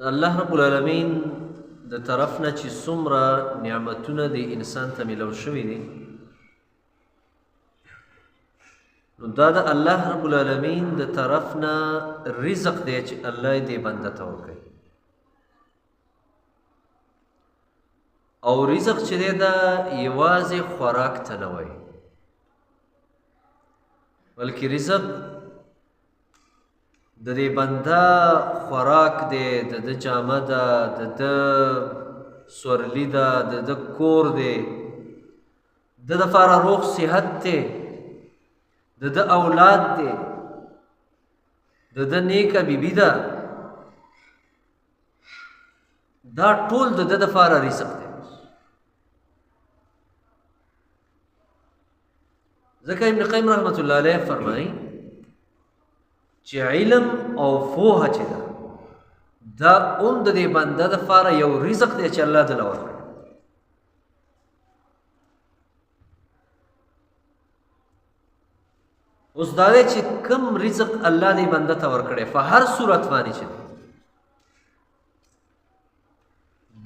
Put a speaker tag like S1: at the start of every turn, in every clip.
S1: الله رب العالمین د طرف نه چې څومره نعمتونه د انسان ته میلاو شوي دي نو دا د الله رب العالمین د طرف نه رزق دی چې الله دې بنده ته ورکوي او رزق چې دی دا یوازې خوراک ته نه وایي بلکې رزق د دې بنده خوراک دی د ده جامه ده د ده سورلي ده د ده کور دی د ده دپاره روغ صحت دی د ده اولاد دی د ده نیکه بیبي ده دا ټول د ده دپاره رزق دی ځکه ابن قیم رحمت الله علیه فرمایي چې علم او پوهه چې ده دا هم د دې بنده دپاره یو رزق دی چې الله دله ورکړی اوس دا دی چې کوم رزق الله دې بنده ته ورکړی په هر صورت باندې چې دی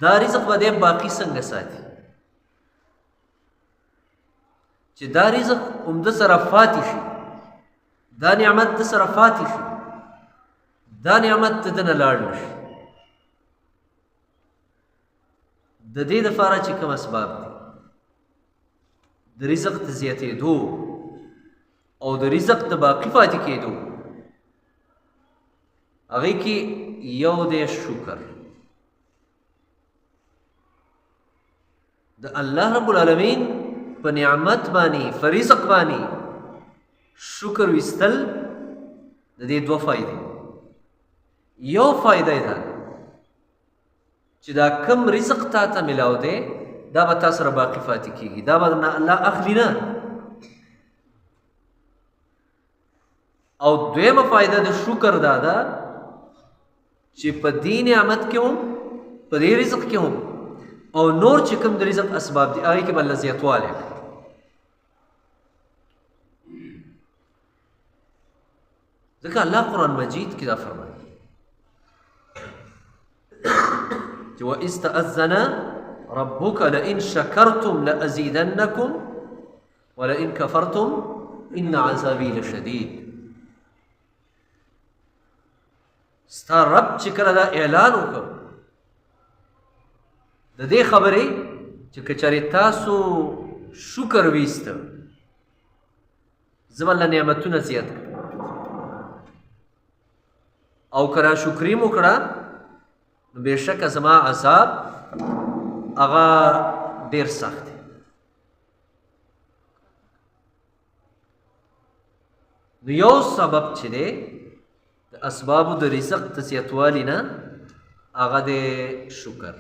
S1: دا رزق به دی باقي څنګه ساتي چې دا رزق عمده سره فاتې شي دا نعمت د سره فاتې شي دا نعمت د ده نه لاړ نه شي د دې دپاره چې کوم اسباب دي د رزق د زیاتېدو او د رزق د باقي پاتې کېدو هغې کې یو دی شکر د الله رب العالمین په نعمت باندې په رزق باندې شکر ویستل د دې دوه فایدې یو فایده یې دا چې دا کم رزق تا ته میلاو دی دا به تا سره باقي پاتې کېږي دا به نه الله اخلي نه او دویمه فایده د شکر دا ده چې په دې نعمت کې هم په دې رزق کې هم او نور چې کوم د رزق اسباب دي هغې کې به الله زیاتوالی کوي ځکه الله قرآن مجید کې دا فرمایي چې وإذ تأذن ربك لئن شكرتم لأزيدنكم ولئن كفرتم إن عذابي لشديد ستا رب چې کله دا اعلان وکړ د دې خبرې چې که چېرې تاسو شکر ویسته زه به الله نعمتونه زیات کړم او که ناشکري مو کړه نو بېشکه زما عذاب هغه ډېر سخت دی نو یو سبب چې دی د اسبابو د رزق د زیاتوالي نه هغه دی شکر